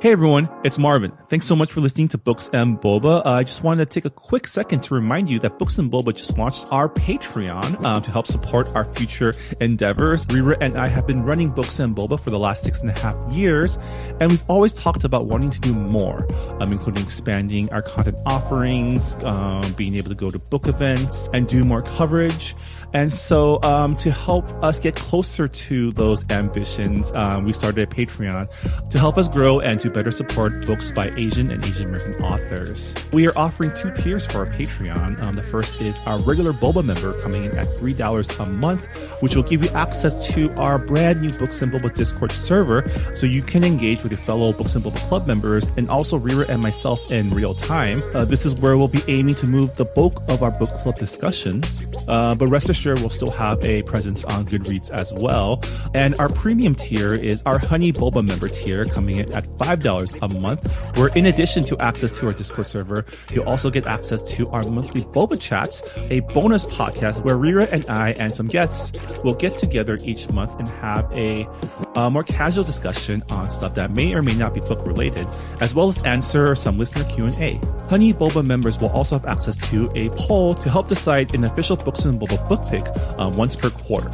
Hey everyone, it's Marvin. Thanks so much for listening to Books and Boba. I just wanted to take a quick second to remind you that Books and Boba just launched our Patreon to help support our future endeavors. Rira and I have been running Books and Boba for the last 6.5 years, and we've always talked about wanting to do more, including expanding our content offerings, being able to go to book events and do more coverage. And so to help us get closer to those ambitions, we started a Patreon to help us grow and to better support books by Asian and Asian American authors. We are offering 2 tiers for our Patreon. The first is our regular Boba member coming in at $3 a month, which will give you access to our brand new Books and Boba Discord server so you can engage with your fellow Books and Boba Club members and also Rira and myself in real time. This is where we'll be aiming to move the bulk of our book club discussions, but rest assured we'll still have a presence on Goodreads as well. And our premium tier is our Honey Boba member tier coming in at $5 a month, where in addition to access to our Discord server, you'll also get access to our monthly Boba Chats, a bonus podcast where Rira and I and some guests will get together each month and have a more casual discussion on stuff that may or may not be book related, as well as answer some listener Q&A. Honey Boba members will also have access to a poll to help decide an official Books and Boba book pick once per quarter.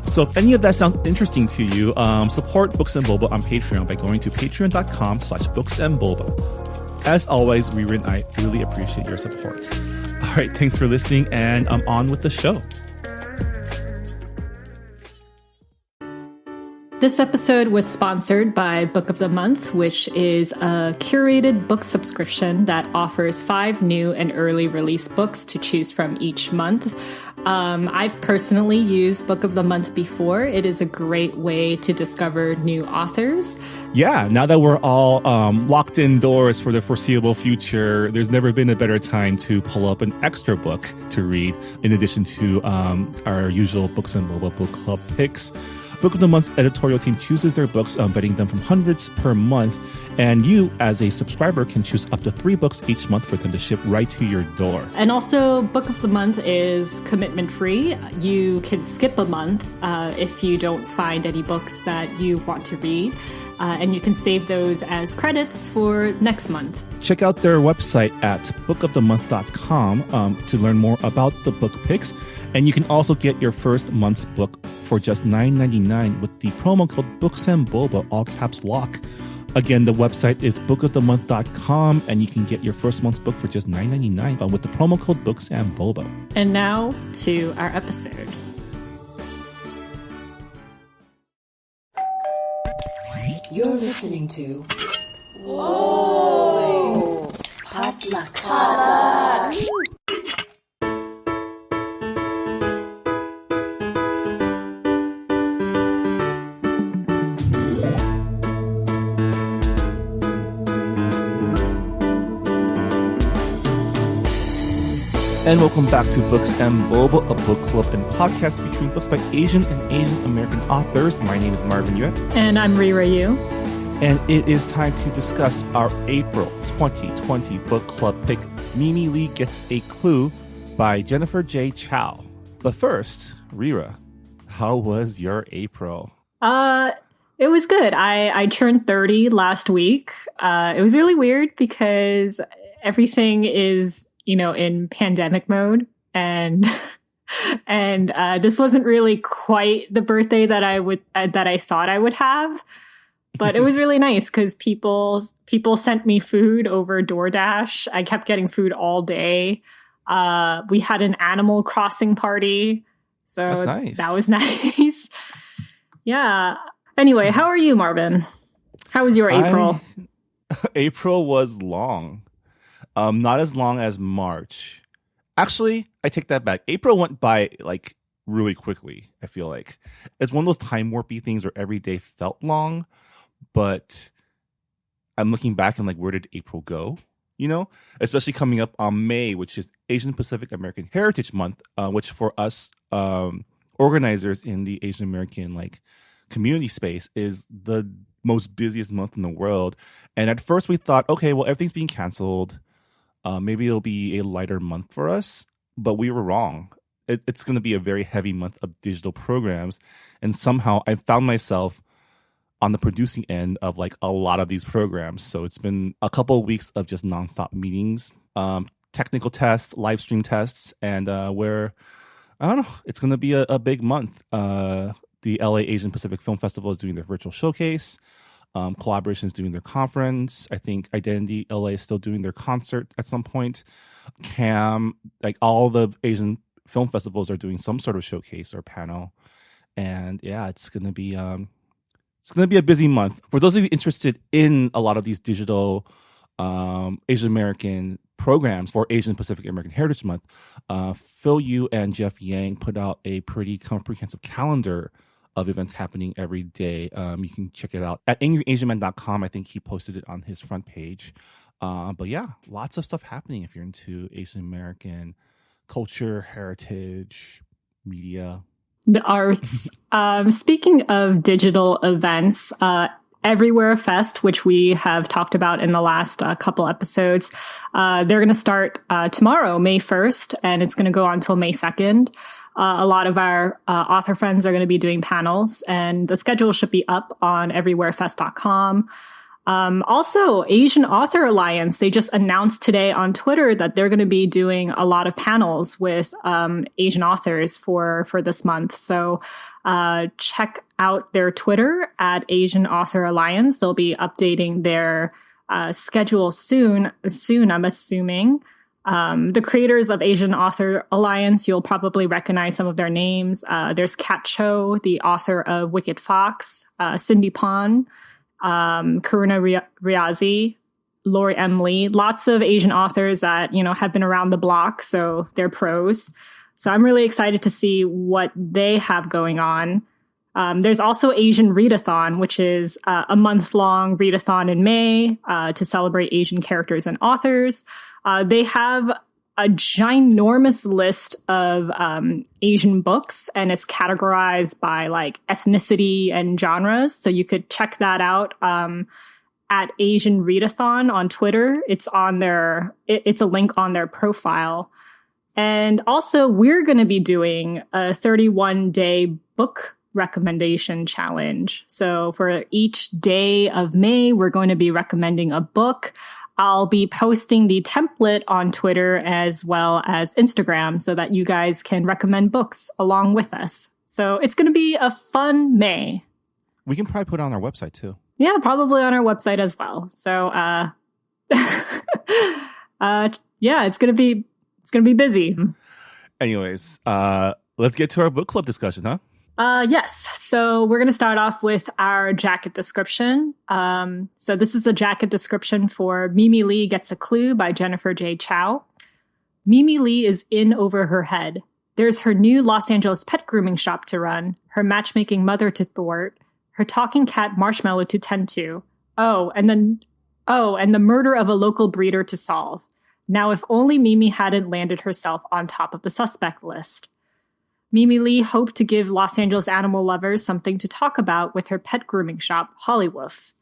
So if any of that sounds interesting to you, support Books and Boba on Patreon by going to patreon.com/booksandboba. As always, Rira and I really appreciate your support. All right, thanks for listening, and I'm on with the show. This episode was sponsored by Book of the Month, which is a curated book subscription that offers 5 new and early release books to choose from each month. I've personally used Book of the Month before. It is a great way to discover new authors. Yeah, now that we're all locked indoors for the foreseeable future, there's never been a better time to pull up an extra book to read in addition to our usual Books and Boba book club picks. Book of the Month's editorial team chooses their books, vetting them from hundreds per month, and you, as a subscriber, can choose up to 3 books each month for them to ship right to your door. And also, Book of the Month is commitment-free. You can skip a month if you don't find any books that you want to read. And you can save those as credits for next month. Check out their website at bookofthemonth.com to learn more about the book picks. And you can also get your first month's book for just $9.99 with the promo code BooksandBoba, all caps lock. Again, the website is bookofthemonth.com, and you can get your first month's book for just $9.99 with the promo code BooksandBoba. And now to our episode. You're listening to Whoa! Potluck. And welcome back to Books and Boba, a book club and podcast featuring books by Asian and Asian American authors. My name is Marvin Yue. And I'm Rira Yu. And it is time to discuss our April 2020 book club pick, Mimi Lee Gets a Clue by Jennifer J. Chow. But first, Rira, how was your April? It was good. I turned 30 last week. It was really weird because everything is, in pandemic mode, and this wasn't really quite the birthday that I thought I would have, but it was really nice because people sent me food over DoorDash. I kept getting food all day. We had an Animal Crossing party, so that's nice. That was nice. Yeah. Anyway, how are you, Marvin? How was your April? April was long. Not as long as March. Actually, I take that back. April went by really quickly, I feel like. It's one of those time warpy things where every day felt long, but I'm looking back and where did April go? Especially coming up on May, which is Asian Pacific American Heritage Month, which for us organizers in the Asian American community space is the most busiest month in the world. And at first we thought, okay, well, everything's being canceled. Maybe it'll be a lighter month for us, but we were wrong. It's going to be a very heavy month of digital programs. And somehow I found myself on the producing end of like a lot of these programs. So it's been a couple of weeks of just nonstop meetings, technical tests, live stream tests, and where I don't know, it's going to be a big month. The LA Asian Pacific Film Festival is doing their virtual showcase. Collaboration is doing their conference. I think Identity LA is still doing their concert at some point. CAM, like all the Asian film festivals are doing some sort of showcase or panel. And yeah, it's going to be a busy month. For those of you interested in a lot of these digital Asian American programs for Asian Pacific American Heritage Month, Phil Yu and Jeff Yang put out a pretty comprehensive calendar of events happening every day. You can check it out at angryasianman.com. I think he posted it on his front page. But yeah, lots of stuff happening if you're into Asian American culture, heritage, media. The arts. Speaking of digital events, Everywhere Fest, which we have talked about in the last couple episodes, they're going to start tomorrow, May 1st, and it's going to go on until May 2nd. A lot of our author friends are going to be doing panels, and the schedule should be up on everywherefest.com. Also, Asian Author Alliance, they just announced today on Twitter that they're going to be doing a lot of panels with Asian authors for this month. So check out their Twitter at Asian Author Alliance. They'll be updating their schedule soon, I'm assuming. The creators of Asian Author Alliance, you'll probably recognize some of their names. There's Kat Cho, the author of Wicked Fox, Cindy Pon, Karuna Riazi, Lori M. Lee, lots of Asian authors that, have been around the block. So they're pros. So I'm really excited to see what they have going on. There's also Asian Readathon, which is a month-long readathon in May to celebrate Asian characters and authors. They have a ginormous list of Asian books, and it's categorized by like ethnicity and genres. So you could check that out at Asian Readathon on Twitter. It's on it's a link on their profile. And also, we're going to be doing a 31-day book recommendation challenge. So for each day of May, we're going to be recommending a book. I'll be posting the template on Twitter as well as Instagram so that you guys can recommend books along with us. So it's going to be a fun May. We can probably put it on our website too. Yeah, probably on our website as well. So, yeah, it's going to be busy. Anyways, let's get to our book club discussion, huh? Yes. So we're going to start off with our jacket description. So this is a jacket description for Mimi Lee Gets a Clue by Jennifer J. Chow. Mimi Lee is in over her head. There's her new Los Angeles pet grooming shop to run, her matchmaking mother to thwart, her talking cat Marshmallow to tend to. And the murder of a local breeder to solve. Now, if only Mimi hadn't landed herself on top of the suspect list. Mimi Lee hoped to give Los Angeles animal lovers something to talk about with her pet grooming shop, Hollywoof.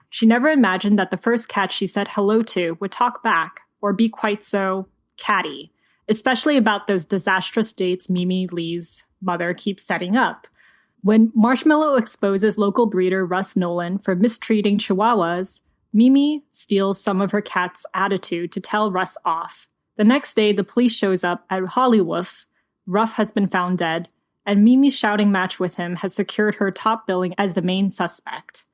She never imagined that the first cat she said hello to would talk back, or be quite so catty, especially about those disastrous dates Mimi Lee's mother keeps setting up. When Marshmallow exposes local breeder Russ Nolan for mistreating chihuahuas, Mimi steals some of her cat's attitude to tell Russ off. The next day, the police shows up at Hollywoof. Ruff has been found dead, and Mimi's shouting match with him has secured her top billing as the main suspect.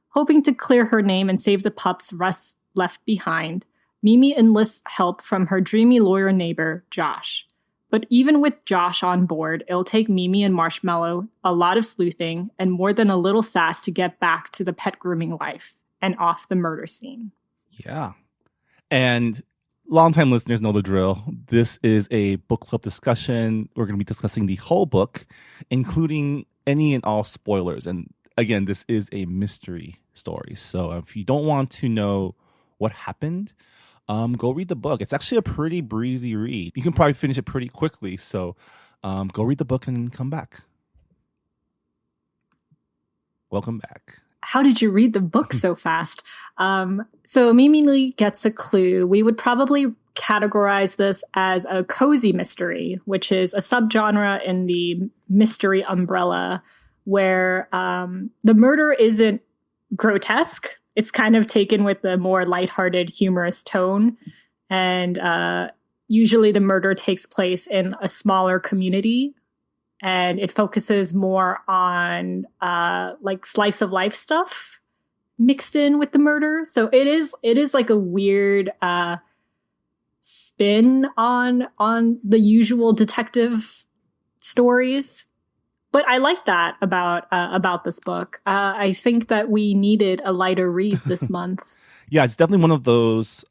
Hoping to clear her name and save the pups Russ left behind, Mimi enlists help from her dreamy lawyer neighbor, Josh. But even with Josh on board, it'll take Mimi and Marshmallow a lot of sleuthing and more than a little sass to get back to the pet grooming life and off the murder scene. Yeah. And longtime listeners know the drill. This is a book club discussion. We're going to be discussing the whole book, including any and all spoilers. And again, this is a mystery story. So if you don't want to know what happened, go read the book. It's actually a pretty breezy read. You can probably finish it pretty quickly. So go read the book and come back. Welcome back. How did you read the book so fast? So Mimi Lee Gets a Clue. We would probably categorize this as a cozy mystery, which is a subgenre in the mystery umbrella where the murder isn't grotesque. It's kind of taken with a more lighthearted, humorous tone. And usually the murder takes place in a smaller community. And it focuses more on like slice of life stuff mixed in with the murder. So it is like a weird spin on the usual detective stories. But I like that about this book. I think that we needed a lighter read this month. Yeah, it's definitely one of those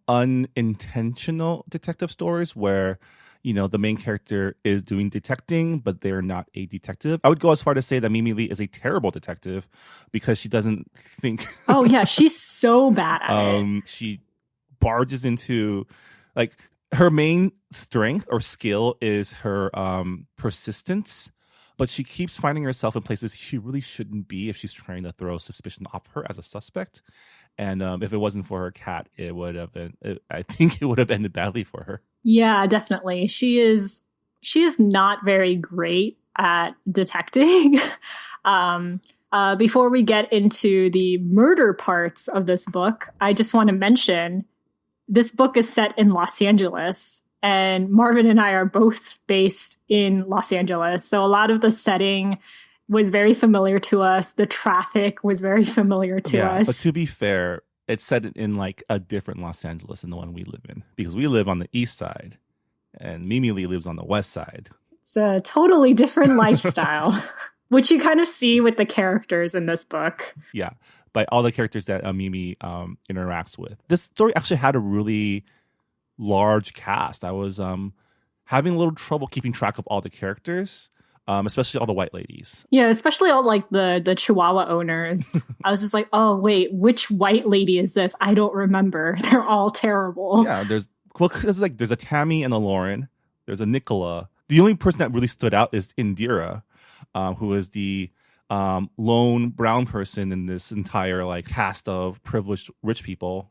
unintentional detective stories where, you know, the main character is doing detecting, but they're not a detective. I would go as far to say that Mimi Lee is a terrible detective because she doesn't think. Oh, yeah, she's so bad at it. She barges into, like, her main strength or skill is her persistence, but she keeps finding herself in places she really shouldn't be if she's trying to throw suspicion off her as a suspect. And if it wasn't for her cat, it would have been. I think it would have ended badly for her. Yeah, definitely. She is not very great at detecting. Before we get into the murder parts of this book, I just want to mention this book is set in Los Angeles, and Marvin and I are both based in Los Angeles. So a lot of the setting was very familiar to us. The traffic was very familiar to us. But to be fair, it's set in like a different Los Angeles than the one we live in, because we live on the east side and Mimi Lee lives on the west side. It's a totally different lifestyle, which you kind of see with the characters in this book. Yeah, by all the characters that Mimi interacts with. This story actually had a really large cast. I was having a little trouble keeping track of all the characters. Especially all the white ladies. Yeah, especially all like the Chihuahua owners. I was just like, oh wait, which white lady is this? I don't remember. They're all terrible. Yeah, there's a Tammy and a Lauren. There's a Nicola. The only person that really stood out is Indira, who is the lone brown person in this entire like cast of privileged rich people.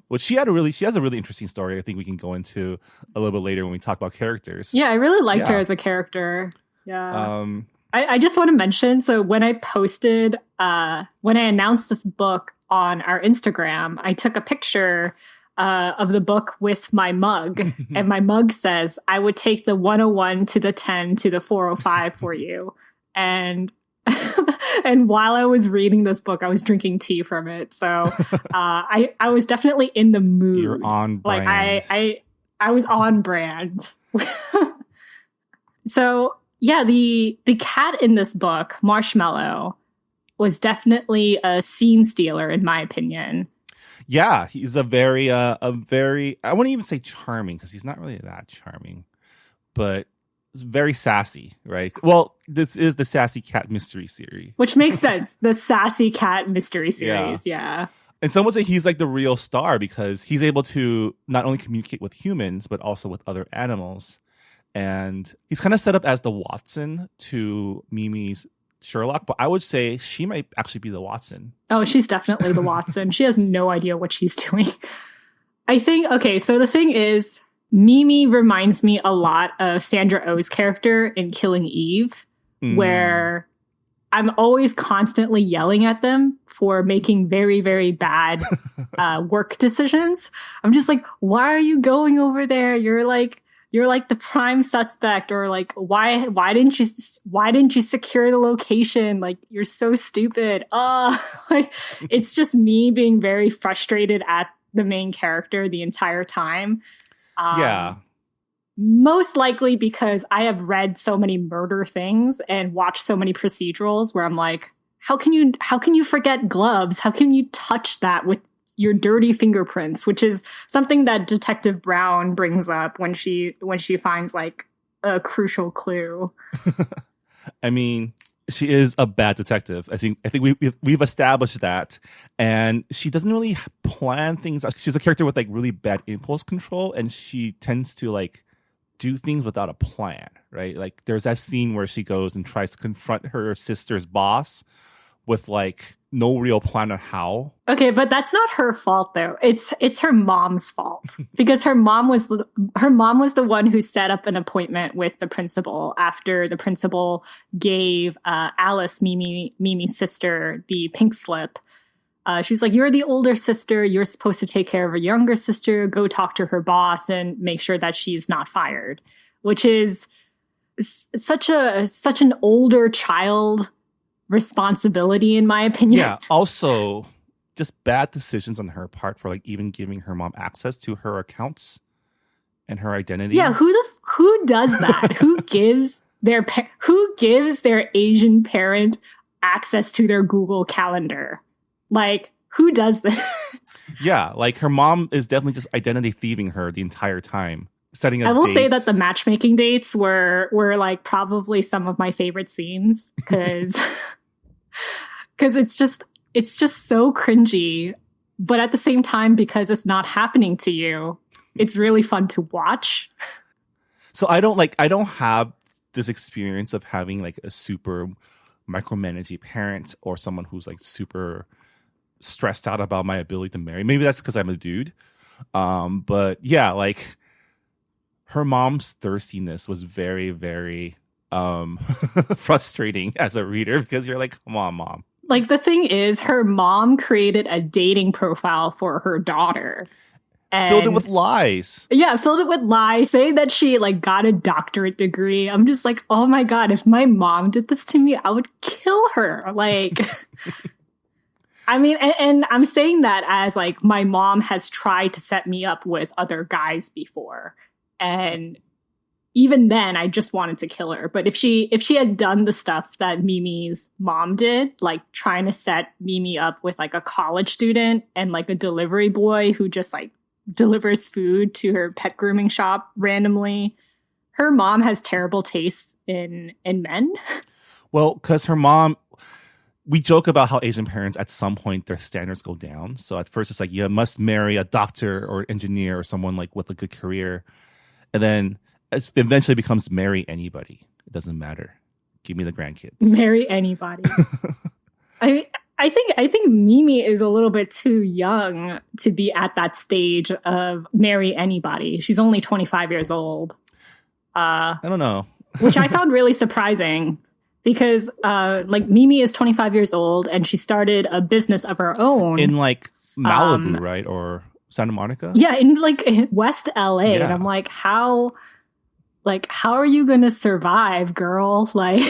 Which she has a really interesting story. I think we can go into a little bit later when we talk about characters. Yeah, I really liked her as a character. Yeah. I just want to mention, so when I announced this book on our Instagram, I took a picture of the book with my mug. And my mug says, I would take the 101 to the 10 to the 405 for you. And and while I was reading this book, I was drinking tea from it. So I was definitely in the mood. You're on brand. Like I was on brand. So yeah, the cat in this book, Marshmallow, was definitely a scene stealer, in my opinion. Yeah, he's a very, I wouldn't even say charming, because he's not really that charming, but very sassy, right? Well, this is the Sassy Cat Mystery Series. Which makes sense. The Sassy Cat Mystery Series, yeah. And some would say he's like the real star, because he's able to not only communicate with humans, but also with other animals. And he's kind of set up as the Watson to Mimi's Sherlock, but I would say she might actually be the Watson. Oh, she's definitely the Watson. She has no idea what she's doing. I think, okay, so the thing is, Mimi reminds me a lot of Sandra Oh's character in Killing Eve, where I'm always constantly yelling at them for making very, very bad work decisions. I'm just like, why are you going over there? You're like the prime suspect, or like, why didn't you secure the location? Like, you're so stupid. Like, it's just me being very frustrated at the main character the entire time. Yeah. Most likely because I have read so many murder things and watched so many procedurals where I'm like, how can you forget gloves? How can you touch that with your dirty fingerprints, which is something that Detective Brown brings up when she finds like a crucial clue. I mean, she is a bad detective. I think we've established that, and she doesn't really plan things. She's a character with like really bad impulse control, and she tends to like do things without a plan, right? Like there's that scene where she goes and tries to confront her sister's boss with like no real plan on how. Okay, but that's not her fault though. It's her mom's fault, because her mom was the one who set up an appointment with the principal after the principal gave Alice, Mimi's sister, the pink slip. She's like, you're the older sister. You're supposed to take care of a younger sister. Go talk to her boss and make sure that she's not fired, which is such an older child responsibility, in my opinion. Yeah. Also, just bad decisions on her part for like even giving her mom access to her accounts and her identity. Yeah. Who does that? Who gives their Asian parent access to their Google Calendar? Like, who does this? Yeah, like her mom is definitely just identity thieving her the entire time, setting up I will dates. say that the matchmaking dates were like probably some of my favorite scenes because it's just so cringy, but at the same time, because it's not happening to you, it's really fun to watch. So I don't have this experience of having like a super micromanaging parent or someone who's like super stressed out about my ability to marry. Maybe that's because I'm a dude. But yeah, like her mom's thirstiness was very, very frustrating as a reader because you're like, come on, mom. Like, the thing is, her mom created a dating profile for her daughter. Filled it with lies. Yeah, filled it with lies, saying that she like got a doctorate degree. I'm just like, oh my God, if my mom did this to me, I would kill her. Like, I mean, and I'm saying that as like my mom has tried to set me up with other guys before. And even then I just wanted to kill her. But if she had done the stuff that Mimi's mom did, like trying to set Mimi up with like a college student and like a delivery boy who just like delivers food to her pet grooming shop randomly, her mom has terrible taste in men. Well, because her mom, we joke about how Asian parents at some point their standards go down. So at first it's like you must marry a doctor or engineer or someone like with a good career, and then it eventually becomes marry anybody. It doesn't matter. Give me the grandkids. Marry anybody. I think Mimi is a little bit too young to be at that stage of marry anybody. She's only 25 years old. I don't know. Which I found really surprising because like Mimi is 25 years old and she started a business of her own. In like Malibu, right? Or Santa Monica? Yeah, in West LA. Yeah. And I'm like, how are you going to survive, girl? Like,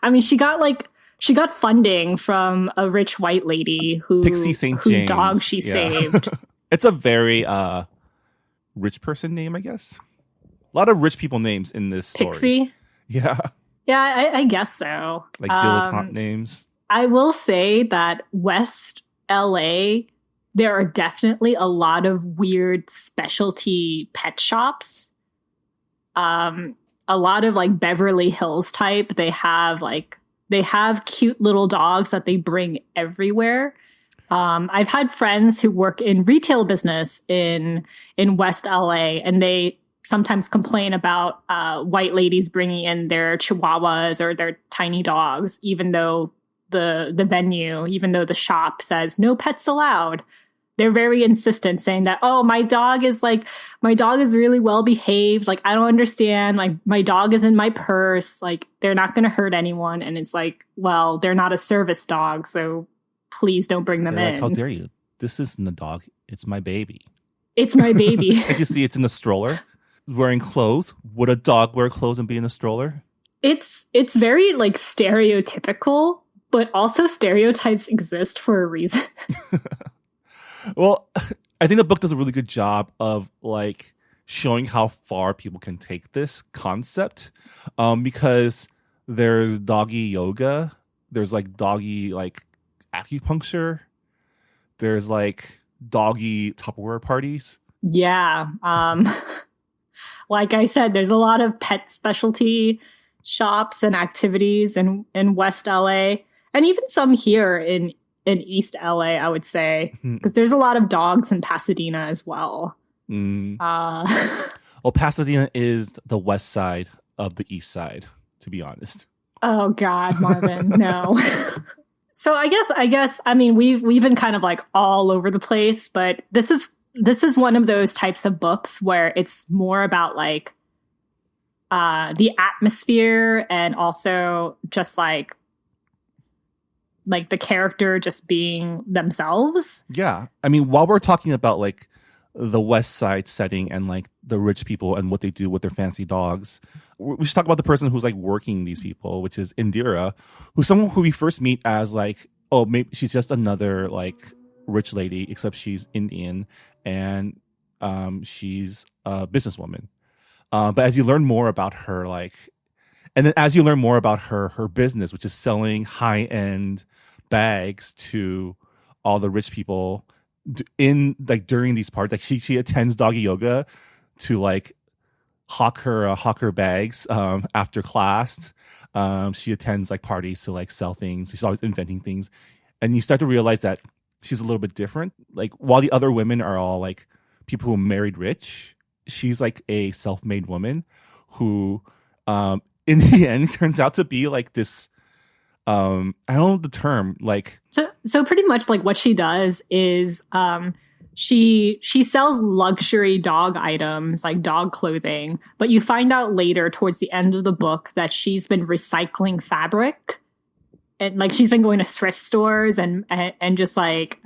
I mean, she got funding from a rich white lady Pixie St. whose James. dog she saved. It's a very rich person name, I guess. A lot of rich people names in this story. Pixie? Yeah. Yeah, I guess so. Like dilettante names. I will say that West LA, there are definitely a lot of weird specialty pet shops. A lot of like Beverly Hills type. They have cute little dogs that they bring everywhere. I've had friends who work in retail business in West LA, and they sometimes complain about white ladies bringing in their chihuahuas or their tiny dogs, even though the shop says no pets allowed. They're very insistent, saying that, oh, my dog is really well behaved. Like, I don't understand. Like, my dog is in my purse. Like, they're not going to hurt anyone. And it's like, well, they're not a service dog, so please don't bring them in. Like, how dare you? This isn't a dog. It's my baby. It's my baby. Can't you see it's in the stroller? Wearing clothes. Would a dog wear clothes and be in a stroller? It's very like stereotypical, but also stereotypes exist for a reason. Well, I think the book does a really good job of like showing how far people can take this concept, because there's doggy yoga, there's like doggy like acupuncture, there's like doggy Tupperware parties. Yeah. Like I said, there's a lot of pet specialty shops and activities in West LA, and even some here in East LA, I would say, because there's a lot of dogs in Pasadena as well. Well, Pasadena is the west side of the east side, to be honest. Oh God, Marvin, no. So I guess I mean we've been kind of like all over the place, but this is one of those types of books where it's more about like the atmosphere and also just like like the character just being themselves. Yeah. I mean, while we're talking about like the West Side setting and like the rich people and what they do with their fancy dogs, we should talk about the person who's like working these people, which is Indira, who's someone who we first meet as like, oh, maybe she's just another like rich lady, except she's Indian and she's a businesswoman. But as you learn more about her, like, and then as you learn more about her business, which is selling high end bags to all the rich people in like during these parties, like she attends doggy yoga to like hawk her bags after class. She attends like parties to like sell things. She's always inventing things, and you start to realize that she's a little bit different. Like while the other women are all like people who married rich, she's like a self-made woman who in the end turns out to be like this I don't know the term, like so pretty much like what she does is she sells luxury dog items like dog clothing, but you find out later towards the end of the book that she's been recycling fabric, and like she's been going to thrift stores and just like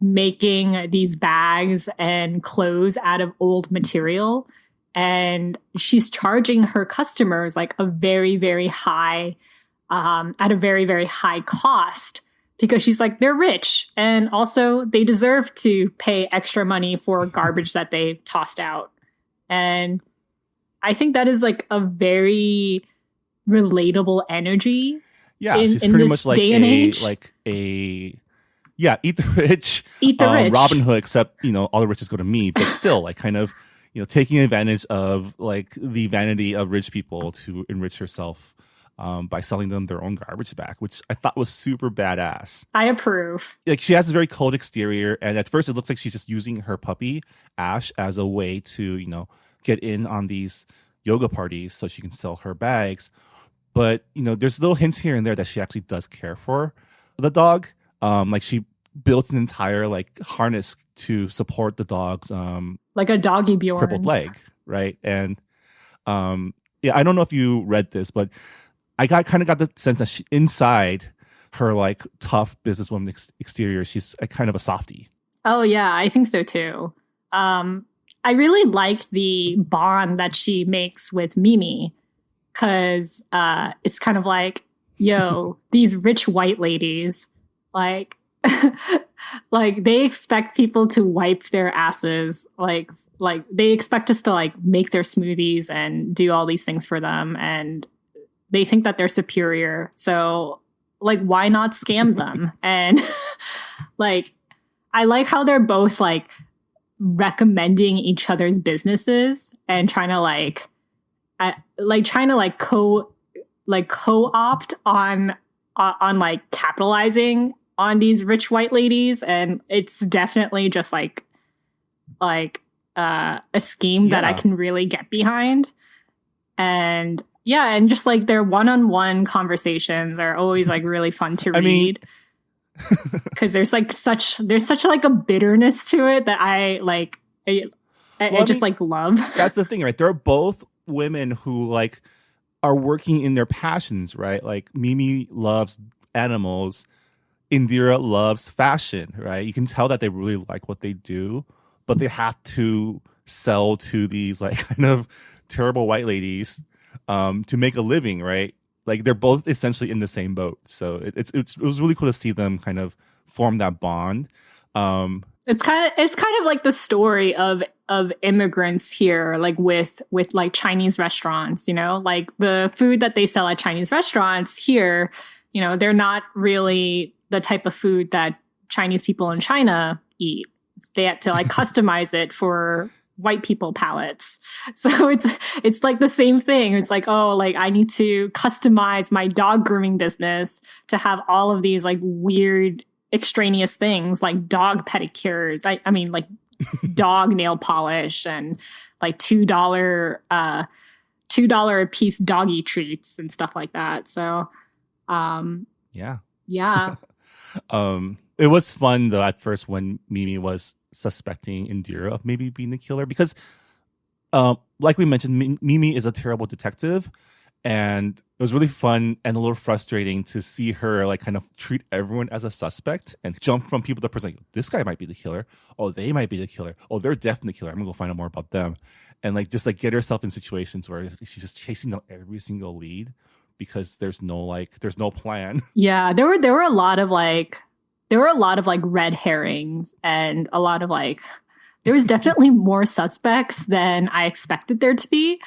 making these bags and clothes out of old material, and she's charging her customers like a very, very high at a very, very high cost, because she's like, they're rich and also they deserve to pay extra money for garbage that they've tossed out. And I think that is like a very relatable energy. Yeah, she's pretty much like eat the rich, eat the rich, Robin Hood, except all the riches go to me, but still like kind of taking advantage of like the vanity of rich people to enrich herself by selling them their own garbage back, which I thought was super badass. I approve. Like she has a very cold exterior, and at first it looks like she's just using her puppy Ash as a way to get in on these yoga parties so she can sell her bags. But there's little hints here and there that she actually does care for the dog. Like she built an entire like harness to support the dog's like a doggy Bjorn crippled leg, right? And yeah, I don't know if you read this, but I kind of got the sense that inside her like tough businesswoman exterior, she's kind of a softie. Oh yeah, I think so too. I really like the bond that she makes with Mimi, because it's kind of like, yo, these rich white ladies, like like they expect people to wipe their asses, like they expect us to like make their smoothies and do all these things for them, and they think that they're superior. So like, why not scam them? And like, I like how they're both like recommending each other's businesses and trying to co-opt on like capitalizing on these rich white ladies. And it's definitely just like a scheme that I can really get behind. And yeah, and just like their one-on-one conversations are always like really fun to read. Because there's such like a bitterness to it that I love. That's the thing, right? They're both women who like are working in their passions, right? Like Mimi loves animals, Indira loves fashion, right? You can tell that they really like what they do, but they have to sell to these like kind of terrible white ladies to make a living, right? Like they're both essentially in the same boat. So it was really cool to see them kind of form that bond. It's kind of like the story of immigrants here, like with like Chinese restaurants, like the food that they sell at Chinese restaurants here, they're not really the type of food that Chinese people in China eat. They had to like customize it for white people palates. So it's like the same thing. It's like, oh, like I need to customize my dog grooming business to have all of these like weird extraneous things like dog pedicures. I mean like dog nail polish and like $2 a piece doggy treats and stuff like that. So yeah. It was fun though at first when Mimi was suspecting Indira of maybe being the killer, because like we mentioned, Mimi is a terrible detective, And it was really fun and a little frustrating to see her like kind of treat everyone as a suspect and jump from people to person like, this guy might be the killer. Oh, they might be the killer. Oh, they're definitely the killer. I'm gonna go find out more about them. And like just like get herself in situations where she's just chasing down every single lead because there's no plan. Yeah, there were a lot of like red herrings and a lot of like there was definitely more suspects than I expected there to be.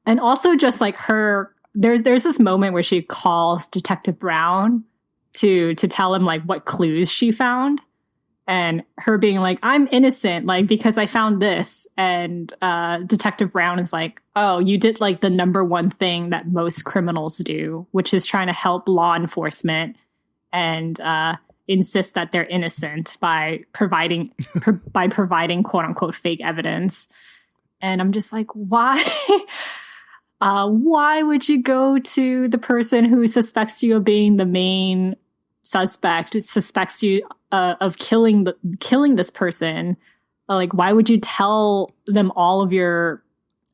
And also just like there's this moment where she calls Detective Brown to tell him like what clues she found, and her being like, I'm innocent, like, because I found this. And Detective Brown is like, oh, you did like the number one thing that most criminals do, which is trying to help law enforcement and insist that they're innocent by providing quote unquote fake evidence. And I'm just like, why? Why would you go to the person who suspects you of being the main suspect, suspects you of killing this person? Like, why would you tell them all of your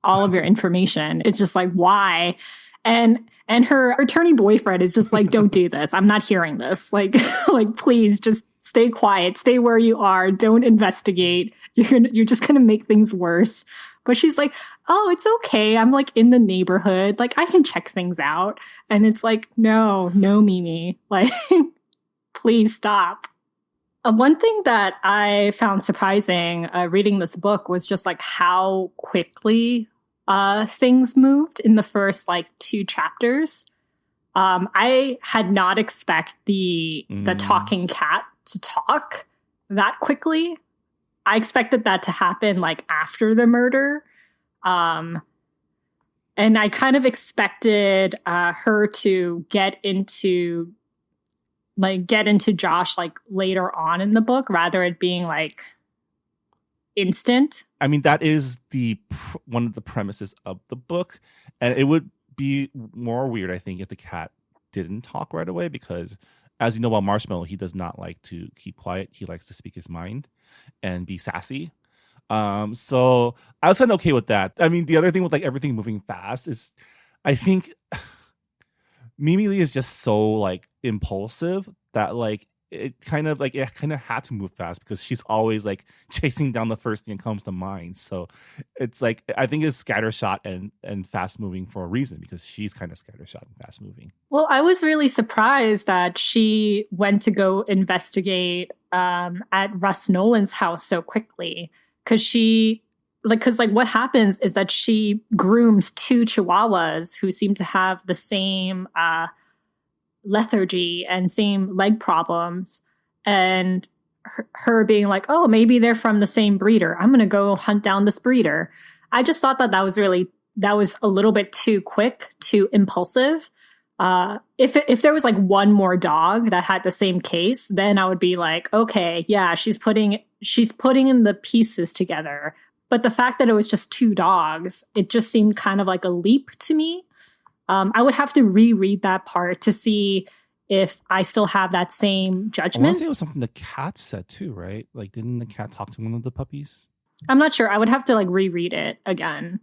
information? It's just like, why? And her attorney boyfriend is just like, don't do this. I'm not hearing this. Like, like, please just stay quiet. Stay where you are. Don't investigate. You're just going to make things worse. But she's like, oh, it's okay. I'm like in the neighborhood. Like, I can check things out. And it's like, no, Mimi. Like, please stop. One thing that I found surprising reading this book was just like how quickly things moved in the first like 2 chapters. I had not expect the talking cat to talk that quickly. I expected that to happen like after the murder. And I kind of expected her to get into Josh like later on in the book, rather it being like instant. I mean, that is one of the premises of the book, and it would be more weird, I think, if the cat didn't talk right away, because as you know about Marshmallow, he does not like to keep quiet. He likes to speak his mind and be sassy. So I was kind of okay with that. I mean, the other thing with like everything moving fast is, I think Mimi Lee is just so like impulsive that like it kind of had to move fast because she's always like chasing down the first thing that comes to mind. So it's like, I think it's scattershot and fast moving for a reason, because she's kind of scattershot and fast moving. Well, I was really surprised that she went to go investigate at Russ Nolan's house so quickly, because what happens is that she grooms 2 chihuahuas who seem to have the same lethargy and same leg problems, and her being like, oh, maybe they're from the same breeder. I'm going to go hunt down this breeder. I just thought that was a little bit too quick, too impulsive. If there was like one more dog that had the same case, then I would be like, okay, yeah, she's putting in the pieces together. But the fact that it was just 2 dogs, it just seemed kind of like a leap to me. I would have to reread that part to see if I still have that same judgment. I want to say it was something the cat said too, right? Like, didn't the cat talk to one of the puppies? I'm not sure. I would have to like reread it again.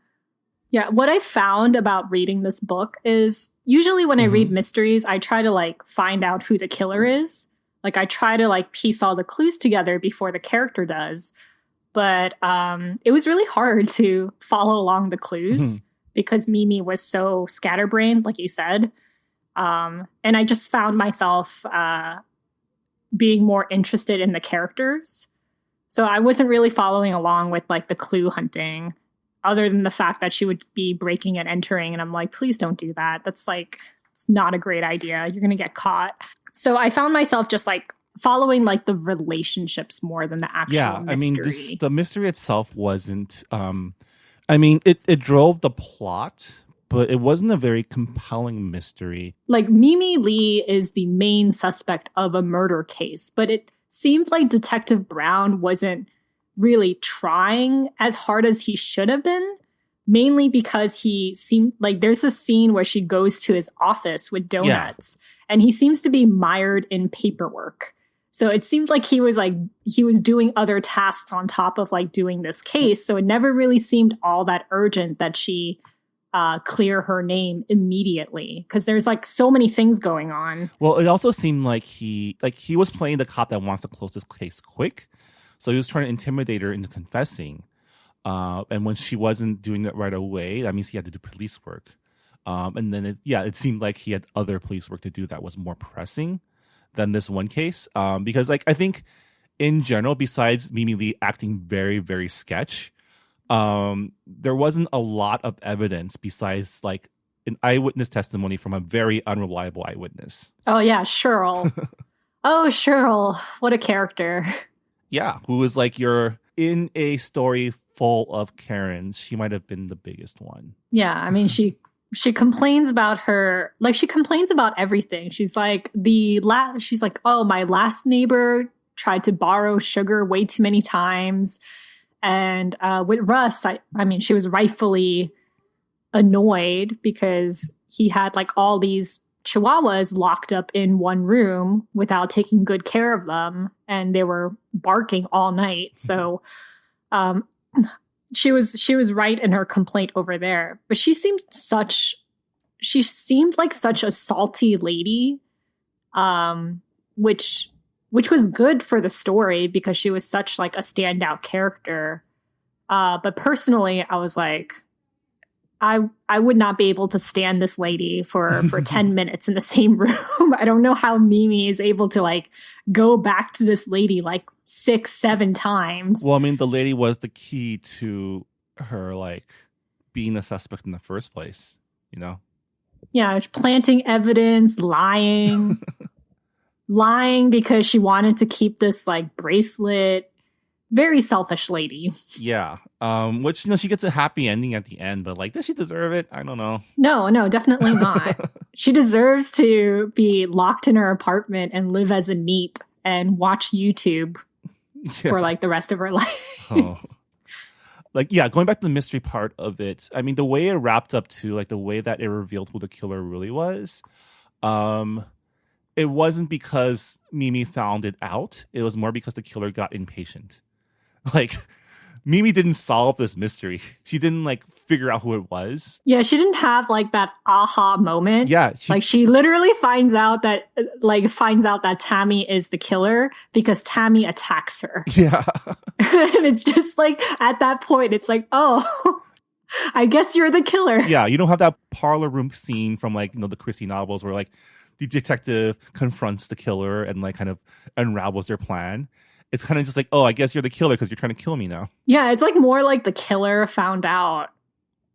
Yeah, what I found about reading this book is usually when I read mysteries, I try to like find out who the killer is. Like I try to like piece all the clues together before the character does. But it was really hard to follow along the clues because Mimi was so scatterbrained, like you said. And I just found myself being more interested in the characters. So I wasn't really following along with like the clue hunting, other than the fact that she would be breaking and entering. And I'm like, please don't do that. That's like, it's not a great idea. You're going to get caught. So I found myself just like following like the relationships more than the actual mystery. I mean, the mystery itself wasn't, I mean, it drove the plot, but it wasn't a very compelling mystery. Like Mimi Lee is the main suspect of a murder case, but it seemed like Detective Brown wasn't really trying as hard as he should have been, mainly because he seemed like there's a scene where she goes to his office with donuts and he seems to be mired in paperwork. So it seemed like he was doing other tasks on top of like doing this case. So it never really seemed all that urgent that she clear her name immediately because there's like so many things going on. Well, it also seemed like he was playing the cop that wants to close this case quick, so he was trying to intimidate her into confessing. And when she wasn't doing that right away, that means he had to do police work. And then it seemed like he had other police work to do that was more pressing than this one case. Because like I think in general, besides Mimi Lee acting very, very sketch, there wasn't a lot of evidence besides like an eyewitness testimony from a very unreliable eyewitness. Oh yeah, Cheryl. Oh, Cheryl, what a character. Yeah, who was like you're in a story full of Karens. She might have been the biggest one. Yeah, I mean she complains about her, like she complains about everything. She's like she's like, oh, my last neighbor tried to borrow sugar way too many times. And with Russ, I mean, she was rightfully annoyed because he had like all these chihuahuas locked up in one room without taking good care of them. And they were barking all night. So she was right in her complaint over there. But she seemed like such a salty lady, which was good for the story because she was such like a standout character. But personally, I was like, I would not be able to stand this lady for 10 minutes in the same room. I don't know how Mimi is able to like go back to this lady like 6-7 times. Well, I mean, the lady was the key to her like being a suspect in the first place, you know? Yeah, planting evidence, lying. Lying because she wanted to keep this like bracelet. Very selfish lady. Yeah. Which, you know, she gets a happy ending at the end, but like, does she deserve it? I don't know. No, definitely not. She deserves to be locked in her apartment and live as a NEET and watch YouTube for like the rest of her life. Oh. Like, yeah, going back to the mystery part of it, I mean, the way it wrapped up too, like the way that it revealed who the killer really was, it wasn't because Mimi found it out. It was more because the killer got impatient. Like, Mimi didn't solve this mystery. She didn't, like, figure out who it was. Yeah, she didn't have, like, that aha moment. Yeah. She literally finds out that Tammy is the killer because Tammy attacks her. Yeah. And it's just, like, at that point, it's like, oh, I guess you're the killer. Yeah, you don't have that parlor room scene from, like, you know, the Christie novels where, like, the detective confronts the killer and, like, kind of unravels their plan. It's kind of just like, oh, I guess you're the killer because you're trying to kill me now. Yeah, it's like more like the killer found out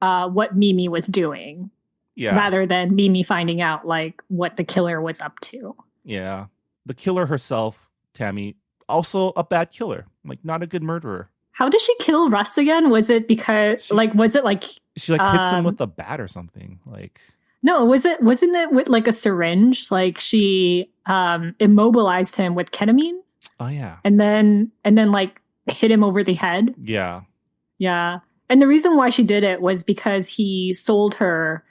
what Mimi was doing. Yeah. Rather than Mimi finding out like what the killer was up to. Yeah. The killer herself, Tammy, also a bad killer. Like, not a good murderer. How did she kill Russ again? Was it because she hits him with a bat or something? Like, no, wasn't it with like a syringe? Like she immobilized him with ketamine. Oh yeah. And then like hit him over the head. Yeah. Yeah. And the reason why she did it was because he sold her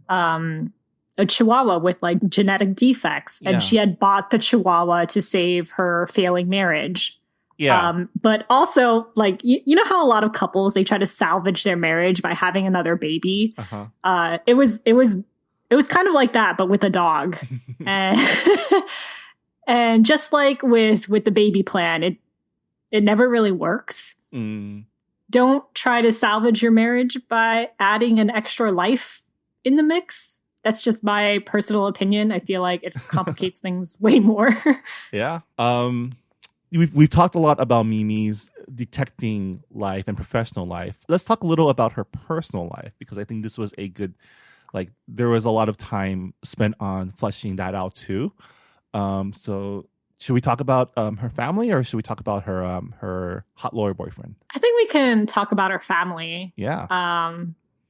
a chihuahua with like genetic defects, and she had bought the chihuahua to save her failing marriage. Yeah. But also, like, you know how a lot of couples, they try to salvage their marriage by having another baby? Uh-huh. It was kind of like that, but with a dog. And just like with the baby plan, it never really works. Mm. Don't try to salvage your marriage by adding an extra life in the mix. That's just my personal opinion. I feel like it complicates things way more. Yeah. We've talked a lot about Mimi's detecting life and professional life. Let's talk a little about her personal life, because I think this was a good, like, there was a lot of time spent on fleshing that out too. So should we talk about her family, or should we talk about her hot lawyer boyfriend? I think we can talk about her family. Yeah.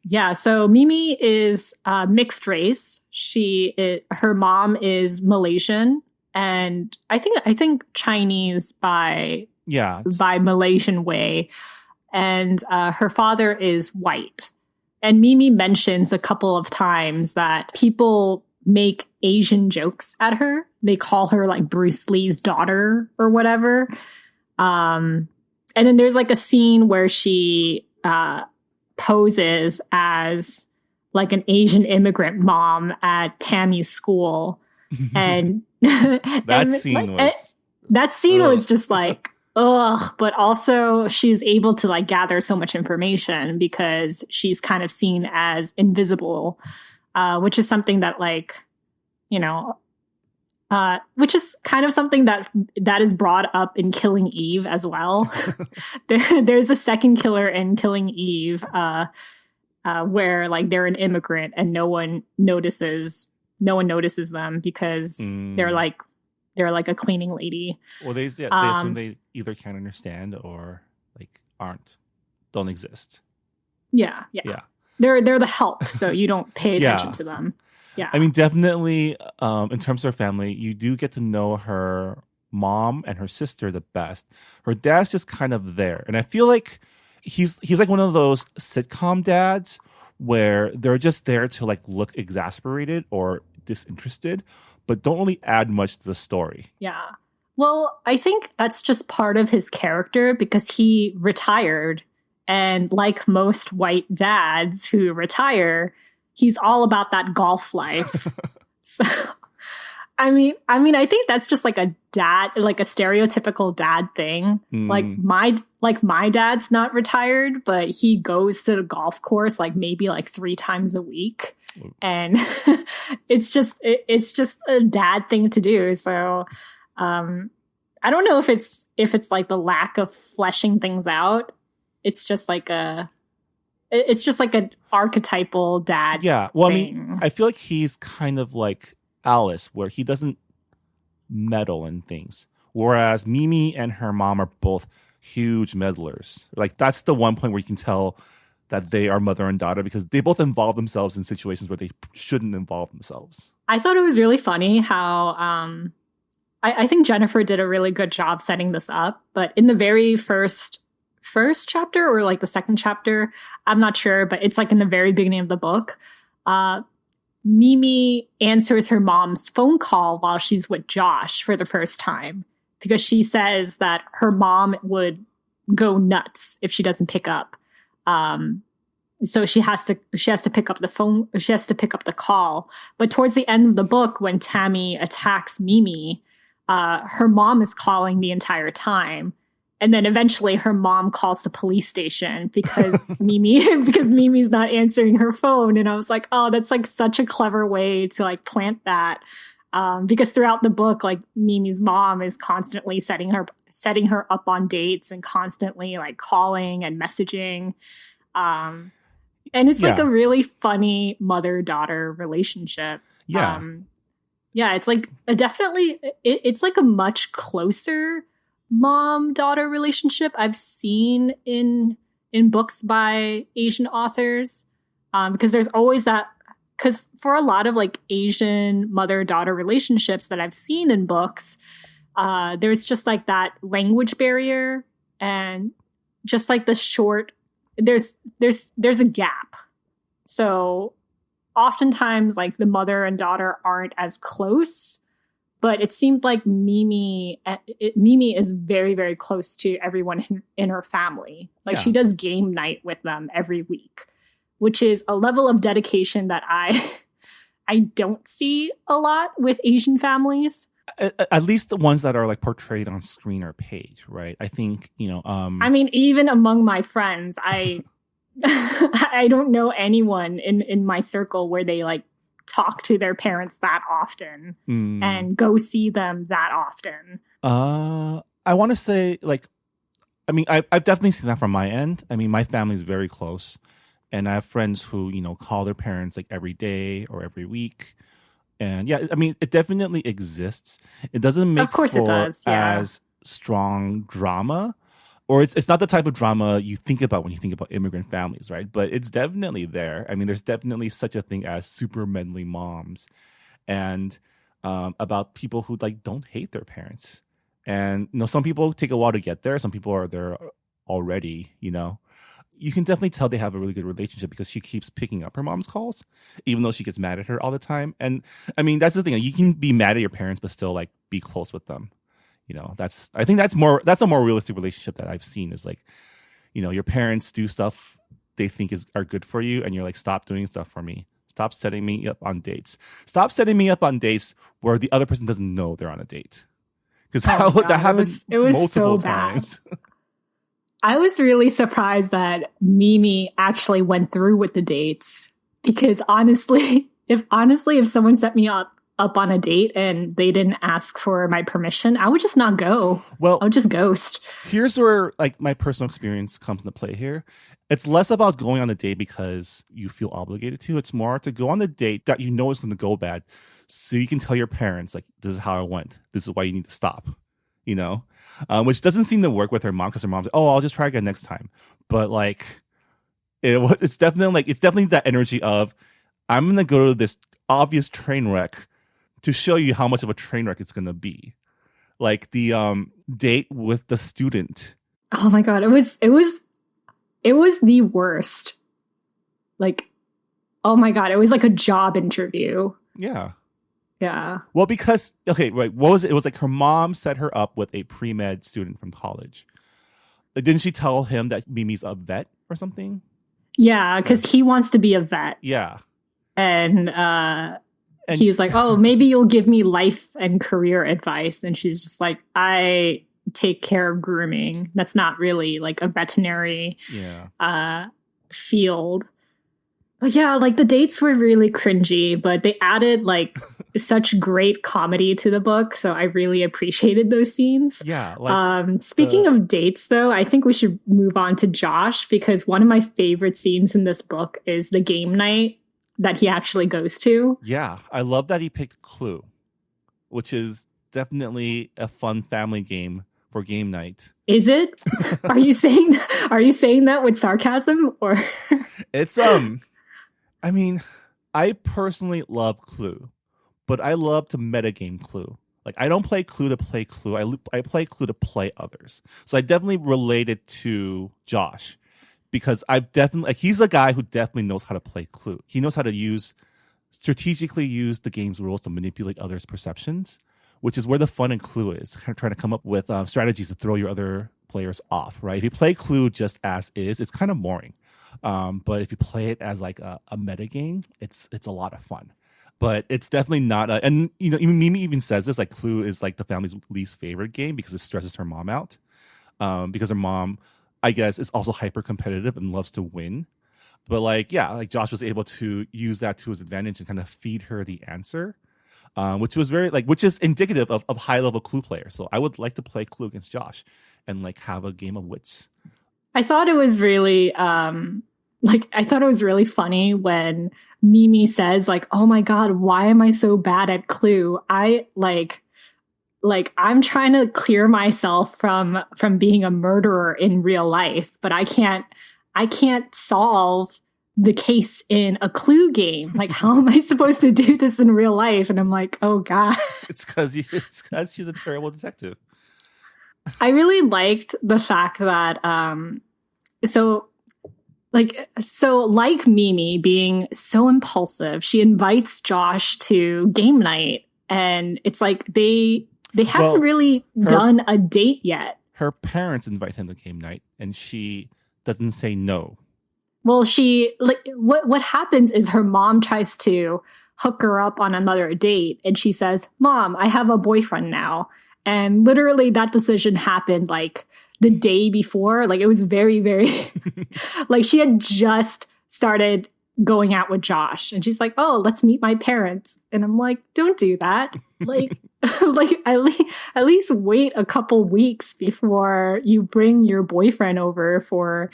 Yeah. So Mimi is mixed race. Her mom is Malaysian, and I think Chinese by Malaysian way, and her father is white. And Mimi mentions a couple of times that people make Asian jokes at her. They call her like Bruce Lee's daughter or whatever. And then there's like a scene where she poses as like an Asian immigrant mom at Tammy's school. And That scene was that scene ugh. was just like, ugh. But also she's able to like gather so much information because she's kind of seen as invisible, which is something that like, you know, which is kind of something that is brought up in Killing Eve as well. There's a second killer in Killing Eve, where like they're an immigrant and no one notices them because they're like a cleaning lady. Well, they assume they either can't understand or like don't exist. Yeah. They're the help, so you don't pay attention Yeah. to them. Yeah. I mean, definitely, in terms of her family, you do get to know her mom and her sister the best. Her dad's just kind of there. And I feel like he's like one of those sitcom dads where they're just there to like look exasperated or disinterested, but don't really add much to the story. Yeah. Well, I think that's just part of his character because he retired. And like most white dads who retire, he's all about that golf life. So, I mean, I think that's just like a dad, like a stereotypical dad thing. Like my dad's not retired, but he goes to the golf course like maybe like 3 times a week, and it's just a dad thing to do. So, I don't know if it's like the lack of fleshing things out. It's just like an archetypal dad. Yeah. Well, thing. I mean, I feel like he's kind of like Alice, where he doesn't meddle in things. Whereas Mimi and her mom are both huge meddlers. Like that's the one point where you can tell that they are mother and daughter because they both involve themselves in situations where they shouldn't involve themselves. I thought it was really funny how I think Jennifer did a really good job setting this up. But in the very first chapter or like the second chapter, I'm not sure, but it's like in the very beginning of the book, Mimi answers her mom's phone call while she's with Josh for the first time because she says that her mom would go nuts if she doesn't pick up. So she has to pick up the phone. She has to pick up the call. But towards the end of the book, when Tammy attacks Mimi, her mom is calling the entire time. And then eventually her mom calls the police station because Mimi's not answering her phone. And I was like, oh, that's like such a clever way to like plant that. Because throughout the book, like Mimi's mom is constantly setting her up on dates and constantly like calling and messaging. And it's like a really funny mother-daughter relationship. Yeah. It's like it's like a much closer mom-daughter relationship I've seen in books by Asian authors, because there's always that, because for a lot of like Asian mother-daughter relationships that I've seen in books, there's just like that language barrier and just like the short, there's a gap. So oftentimes like the mother and daughter aren't as close. But it seemed like Mimi is very, very close to everyone in her family. Like she does game night with them every week, which is a level of dedication that I don't see a lot with Asian families. At least the ones that are like portrayed on screen or page, right? I think, I mean, even among my friends, I don't know anyone in my circle where they like talk to their parents that often and go see them that often. I want to say, like, I mean, I've definitely seen that from my end. I mean, my family's very close, and I have friends who, call their parents like every day or every week. And yeah, I mean, it definitely exists. It doesn't make of course it does, as strong drama, or it's not the type of drama you think about when you think about immigrant families, right? But it's definitely there. I mean, there's definitely such a thing as super meddling moms, and about people who like don't hate their parents. And some people take a while to get there. Some people are there already. You can definitely tell they have a really good relationship because she keeps picking up her mom's calls, even though she gets mad at her all the time. And I mean, that's the thing. You can be mad at your parents, but still like be close with them. I think that's a more realistic relationship that I've seen is like, your parents do stuff they think are good for you, and you're like, stop doing stuff for me. Stop setting me up on dates. Stop setting me up on dates where the other person doesn't know they're on a date. Because that happens it was multiple so times. I was really surprised that Mimi actually went through with the dates, because honestly, if someone set me up on a date and they didn't ask for my permission, I would just not go. Well, I would just ghost. Here's where like my personal experience comes into play here. It's less about going on a date because you feel obligated to. It's more to go on the date that you know is going to go bad, so you can tell your parents, like, this is how it went. This is why you need to stop. You know, which doesn't seem to work with her mom, because her mom's like, oh, I'll just try again next time. But like, it's definitely that energy of, I'm going to go to this obvious train wreck to show you how much of a train wreck it's going to be. Like the date with the student. Oh my God. It was the worst. Like, oh my God. It was like a job interview. Yeah. Yeah. Well, because, okay, right. What was it? It was like her mom set her up with a pre-med student from college. Like, didn't she tell him that Mimi's a vet or something? Yeah. Cause he wants to be a vet. Yeah. And he's like, oh, maybe you'll give me life and career advice. And she's just like, I take care of grooming. That's not really like a veterinary field. But yeah, like the dates were really cringy, but they added like such great comedy to the book. So I really appreciated those scenes. Yeah. Like, speaking of dates, though, I think we should move on to Josh, because one of my favorite scenes in this book is the game night that he actually goes to. Yeah, I love that he picked Clue, which is definitely a fun family game for game night. Is it? Are you saying that with sarcasm, or? It's I mean, I personally love Clue, but I love to metagame Clue. Like, I don't play Clue to play Clue. I play Clue to play others. So I definitely related to Josh, because I've definitely, like, he's a guy who definitely knows how to play Clue. He knows how to strategically use the game's rules to manipulate others' perceptions, which is where the fun in Clue is. Kind of trying to come up with strategies to throw your other players off, right? If you play Clue just as is, it's kind of boring. But if you play it as like a meta game, it's a lot of fun. But it's definitely not and you know, even Mimi even says this, like, Clue is like the family's least favorite game because it stresses her mom out. Because her mom, I guess, is also hyper competitive and loves to win. But like, yeah, like Josh was able to use that to his advantage and kind of feed her the answer. Which was which is indicative of high level Clue players. So I would like to play Clue against Josh and like have a game of wits. I thought it was really funny when Mimi says, like, oh my God, why am I so bad at Clue? I like I'm trying to clear myself from being a murderer in real life, but I can't solve the case in a Clue game. Like, how am I supposed to do this in real life? And I'm like, oh God. It's because she's a terrible detective. I really liked the fact that like Mimi being so impulsive, she invites Josh to game night, and it's like they haven't really done a date yet. Her parents invite him to game night, and she doesn't say no. Well, what happens is her mom tries to hook her up on another date, and she says, "Mom, I have a boyfriend now." And literally that decision happened like the day before. Like, it was very, very like she had just started going out with Josh, and she's like, "Oh, let's meet my parents." And I'm like, don't do that. Like, at least wait a couple weeks before you bring your boyfriend over for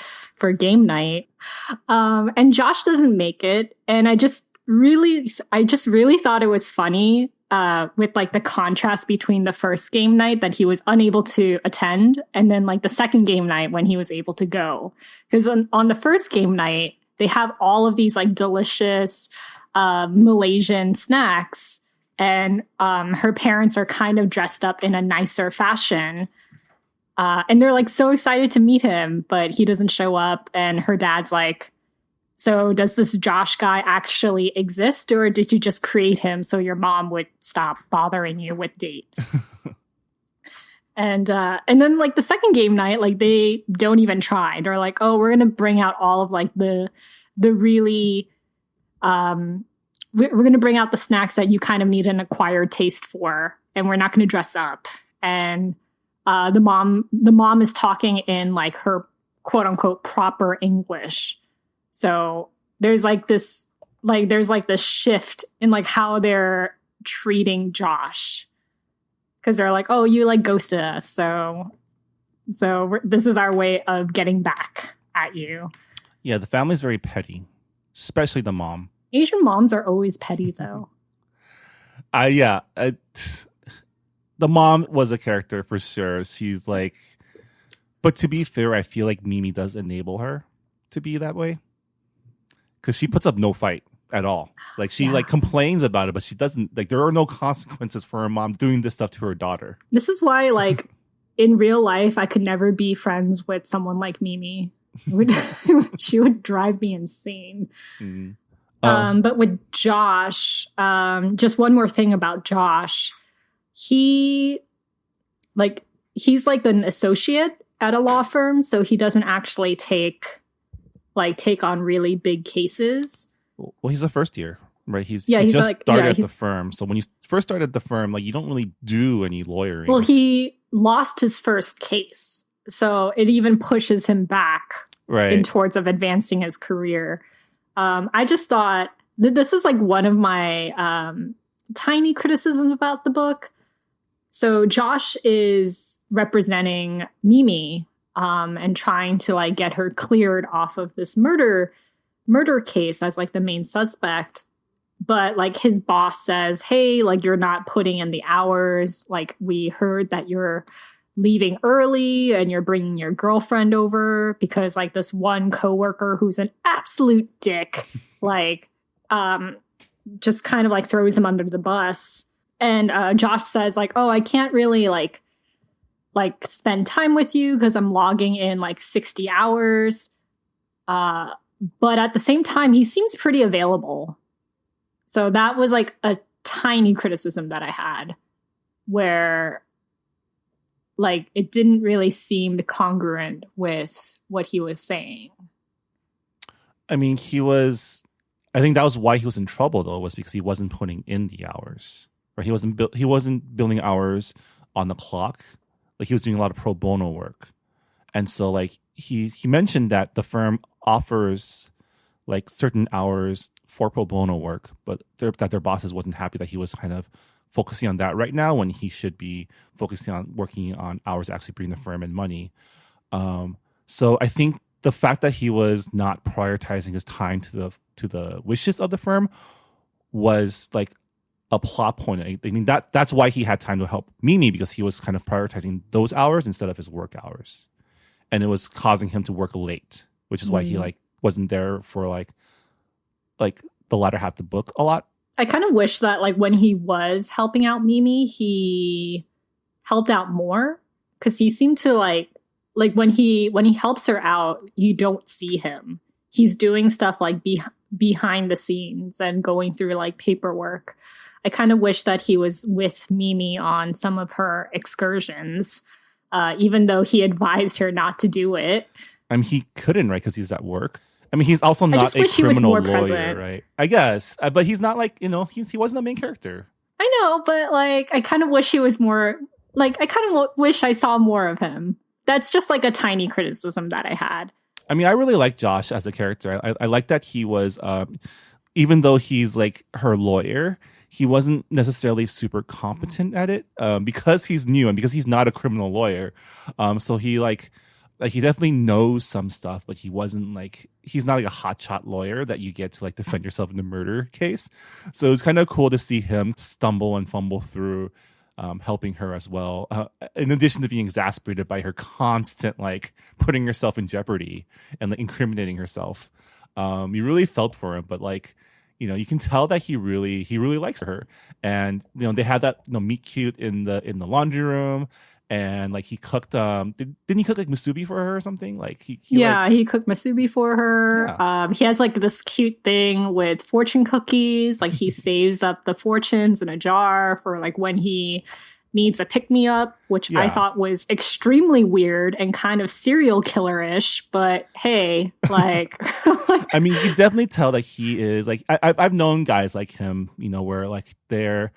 game night. And Josh doesn't make it. And I just really thought it was funny with like the contrast between the first game night that he was unable to attend, and then like the second game night when he was able to go. Because on the first game night, they have all of these like delicious Malaysian snacks, and her parents are kind of dressed up in a nicer fashion. And they're like so excited to meet him, but he doesn't show up. And her dad's like, "So does this Josh guy actually exist, or did you just create him so your mom would stop bothering you with dates?" And then like the second game night, like they don't even try. They're like, oh, we're gonna bring out all of like the really we're gonna bring out the snacks that you kind of need an acquired taste for, and we're not gonna dress up. And the mom is talking in like her quote unquote proper English. So there's this shift in like how they're treating Josh. Because they're like, oh, you like ghosted us. So this is our way of getting back at you. Yeah, the family's very petty, especially the mom. Asian moms are always petty, though. The mom was a character for sure. She's like, but to be fair, I feel like Mimi does enable her to be that way. Because she puts up no fight at all. Like she like complains about it, but she doesn't, like there are no consequences for her mom doing this stuff to her daughter. This is why like in real life I could never be friends with someone like Mimi. She would drive me insane. But with Josh, just one more thing about Josh. He's like an associate at a law firm, so he doesn't actually take on really big cases. Well, he's a first year, right? He just started at the firm. So when you first started at the firm, like you don't really do any lawyering. Well, he lost his first case. So it even pushes him back in towards of advancing his career. I just thought that this is like one of my tiny criticisms about the book. So Josh is representing Mimi and trying to like get her cleared off of this murder case as like the main suspect. But like his boss says, hey, like you're not putting in the hours. Like we heard that you're leaving early and you're bringing your girlfriend over because like this one coworker who's an absolute dick, like just kind of like throws him under the bus. And Josh says like, oh, I can't really like spend time with you because I'm logging in like 60 hours. But at the same time, he seems pretty available. So that was like a tiny criticism that I had where like it didn't really seem congruent with what he was saying. I mean, I think that was why he was in trouble though, was because he wasn't putting in the hours. Right? He wasn't building hours on the clock. Like he was doing a lot of pro bono work. And so like he mentioned that the firm offers like certain hours for pro bono work, but that their bosses wasn't happy that he was kind of focusing on that right now when he should be focusing on working on hours that actually bring the firm in money. So I think the fact that he was not prioritizing his time to the wishes of the firm was like a plot point. I mean that's why he had time to help Mimi, because he was kind of prioritizing those hours instead of his work hours, and it was causing him to work late, which is why he like wasn't there for like the latter half of the book a lot. I kind of wish that like when he was helping out Mimi, he helped out more, because he seemed to like when he helps her out, you don't see him. He's doing stuff like behind the scenes and going through like paperwork. I kind of wish that he was with Mimi on some of her excursions, even though he advised her not to do it. I mean, he couldn't, right? Because he's at work. I mean, he's also not a criminal lawyer, present. Right? I guess. But he's not like, he wasn't the main character. I know, but like, I kind of wish he was more, like, I kind of wish I saw more of him. That's just like a tiny criticism that I had. I mean, I really like Josh as a character. I like that he was, even though he's like her lawyer, he wasn't necessarily super competent at it because he's new and because he's not a criminal lawyer. So he he definitely knows some stuff, but he's not like a hotshot lawyer that you get to like defend yourself in the murder case. So it was kind of cool to see him stumble and fumble through helping her as well. In addition to being exasperated by her constant like putting herself in jeopardy and like incriminating herself. You really felt for him, but like, you can tell that he really likes her. And they had that meet cute in the laundry room. And like he cooked, didn't he cook like musubi for her or something? Like he cooked musubi for her. Yeah. He has like this cute thing with fortune cookies. Like he saves up the fortunes in a jar for like when he needs a pick-me-up, which I thought was extremely weird and kind of serial killer-ish, but hey, like... I mean, you definitely tell that he is, like, I've known guys like him, you know, where, like, they're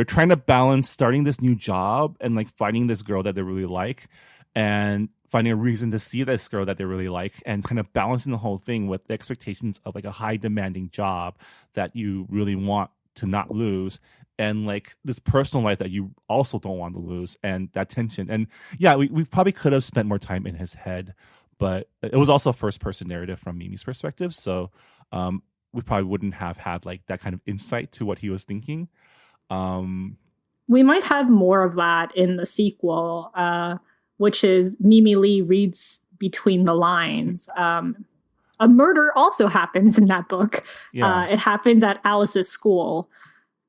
trying to balance starting this new job and, like, finding this girl that they really like and finding a reason to see this girl that they really like and kind of balancing the whole thing with the expectations of, like, a high-demanding job that you really want to not lose, and like this personal life that you also don't want to lose, and that tension. And yeah, we probably could have spent more time in his head, but it was also a first person narrative from Mimi's perspective, so we probably wouldn't have had like that kind of insight to what he was thinking. We might have more of that in the sequel, which is Mimi Lee reads between the lines. A murder also happens in that book. It happens at Alice's school.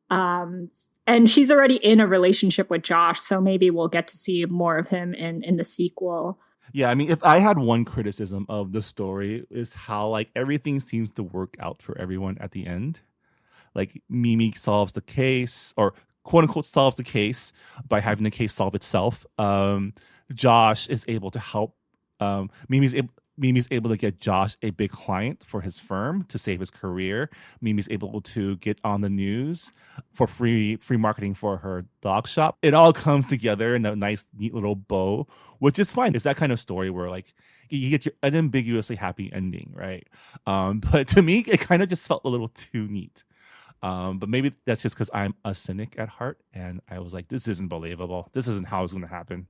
And she's already in a relationship with Josh, so maybe we'll get to see more of him in the sequel. Yeah, I mean, if I had one criticism of the story is how like everything seems to work out for everyone at the end. Like Mimi solves the case, or quote unquote solves the case by having the case solve itself. Josh is able to help. Mimi's able to get Josh a big client for his firm to save his career. Mimi's able to get on the news for free marketing for her dog shop. It all comes together in a nice, neat little bow, which is fine. It's that kind of story where like you get your unambiguously happy ending, right? But to me, it kind of just felt a little too neat. But maybe that's just because I'm a cynic at heart, and I was like, this isn't believable. This isn't how it's going to happen.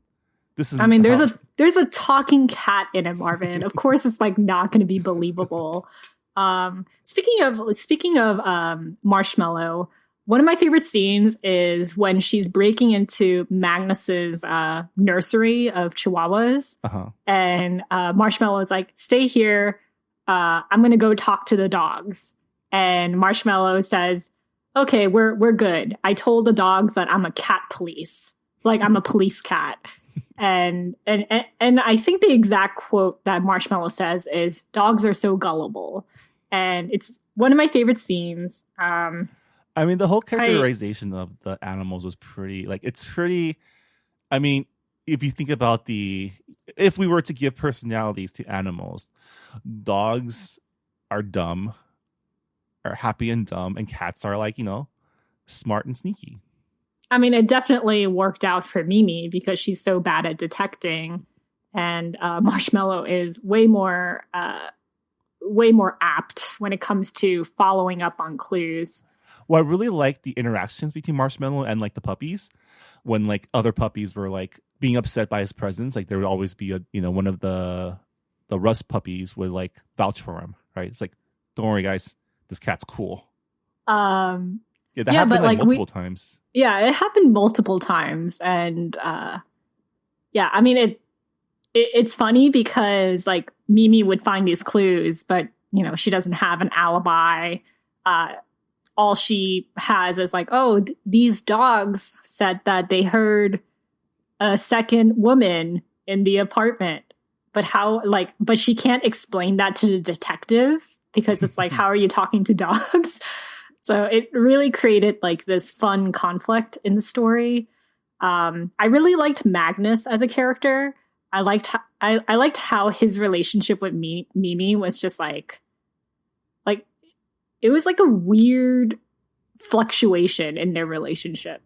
I mean, there's a talking cat in it, Marvin. Of course, it's like not going to be believable. Speaking of Marshmallow, one of my favorite scenes is when she's breaking into Magnus's nursery of Chihuahuas, and Marshmallow is like, "Stay here. I'm going to go talk to the dogs." And Marshmallow says, "Okay, we're good. I told the dogs that I'm a cat police, like I'm a police cat." And I think the exact quote that Marshmallow says is, "Dogs are so gullible," and it's one of my favorite scenes. I mean, the whole characterization of the animals was pretty. Like, it's pretty. I mean, if you think about if we were to give personalities to animals, dogs are dumb, are happy and dumb, and cats are like, you know, smart and sneaky. I mean, it definitely worked out for Mimi because she's so bad at detecting, and Marshmallow is way more apt when it comes to following up on clues. Well, I really like the interactions between Marshmallow and like the puppies. When like other puppies were like being upset by his presence, like there would always be one of the Rust puppies would like vouch for him, right? It's like, don't worry, guys, this cat's cool. Yeah, that happened like multiple times. Yeah, it happened multiple times, and yeah, I mean it's funny because like Mimi would find these clues, but you know she doesn't have an alibi. All she has is like, oh, these dogs said that they heard a second woman in the apartment, but she can't explain that to the detective because it's like, how are you talking to dogs? So it really created like this fun conflict in the story. I really liked Magnus as a character. I liked how his relationship with Mimi was just like it was like a weird fluctuation in their relationship.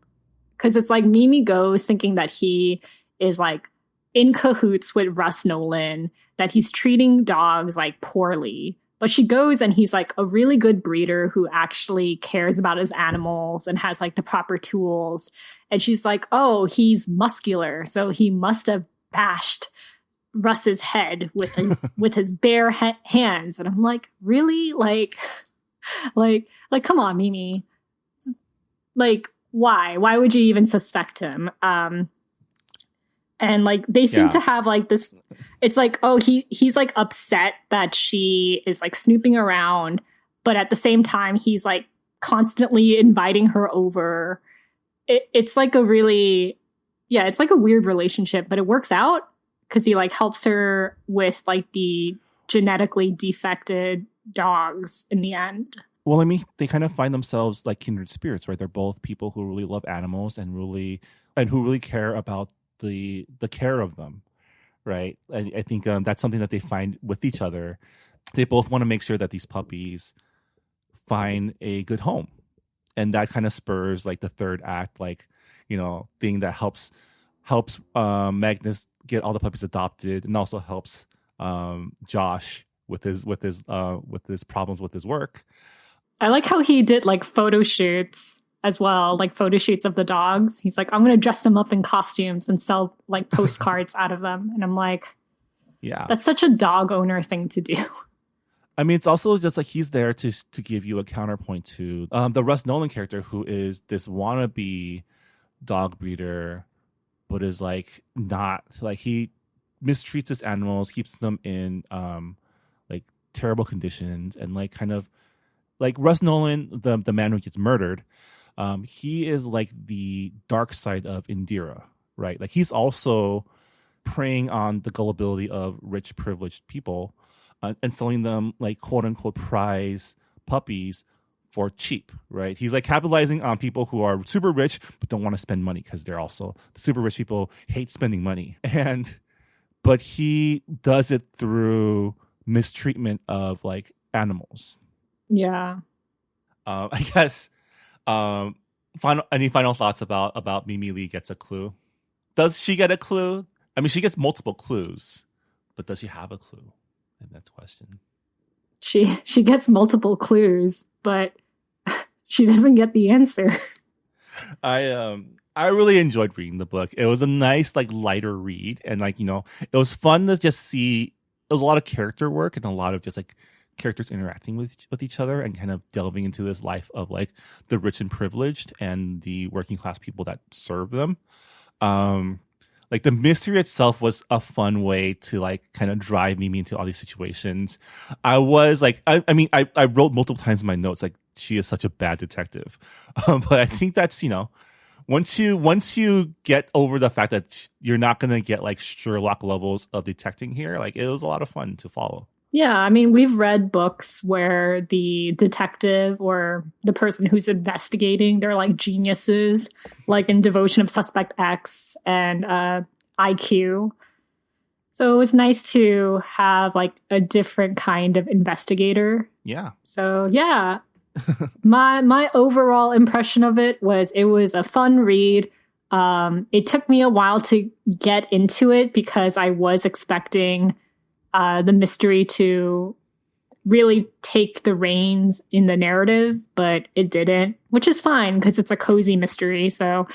Because it's like Mimi goes thinking that he is like in cahoots with Russ Nolan, that he's treating dogs like poorly. But she goes and he's like a really good breeder who actually cares about his animals and has like the proper tools. And she's like, oh, he's muscular, so he must have bashed Russ's head with his bare hands. And I'm like, really? Like, come on, Mimi. Like, why? Why would you even suspect him? And like they seem to have like this, it's like, oh, he's like upset that she is like snooping around, but at the same time he's like constantly inviting her over. It's like a really, it's like a weird relationship, but it works out because he like helps her with like the genetically defected dogs in the end. Well, I mean, they kind of find themselves like kindred spirits, right? They're both people who really love animals and really and who really care about the care of them, right? I think that's something that they find with each other. They both want to make sure that these puppies find a good home, and that kind of spurs like the third act, like thing that helps Magnus get all the puppies adopted, and also helps Josh with his problems with his work. I like how he did like photo shoots as well, like photo shoots of the dogs. He's like, I'm going to dress them up in costumes and sell like postcards out of them. And I'm like, yeah, that's such a dog owner thing to do. I mean, it's also just like he's there to give you a counterpoint to the Russ Nolan character, who is this wannabe dog breeder, but is like not, like he mistreats his animals, keeps them in like terrible conditions, and like kind of like Russ Nolan, the man who gets murdered. He is like the dark side of Indira, right? Like he's also preying on the gullibility of rich, privileged people and selling them like quote unquote prize puppies for cheap, right? He's like capitalizing on people who are super rich but don't want to spend money, because they're also, the super rich people hate spending money. But he does it through mistreatment of like animals. Yeah. I guess. Any final thoughts about Mimi Lee gets a clue? Does she get a clue? I mean, she gets multiple clues, but does she have a clue? And that's the question. She gets multiple clues, but she doesn't get the answer. I really enjoyed reading the book. It was a nice, like, lighter read, and like it was fun to just see. It was a lot of character work and a lot of just like characters interacting with each other and kind of delving into this life of like the rich and privileged and the working class people that serve them. Like the mystery itself was a fun way to like kind of drive Mimi into all these situations. I was like, I mean, I wrote multiple times in my notes like she is such a bad detective, but I think that's once you get over the fact that you're not gonna get like Sherlock levels of detecting here, like it was a lot of fun to follow. Yeah, I mean, we've read books where the detective or the person who's investigating, they're like geniuses, like in Devotion of Suspect X and IQ. So it was nice to have like a different kind of investigator. Yeah. So yeah, my overall impression of it was a fun read. It took me a while to get into it because I was expecting the mystery to really take the reins in the narrative, but it didn't, which is fine because it's a cozy mystery. So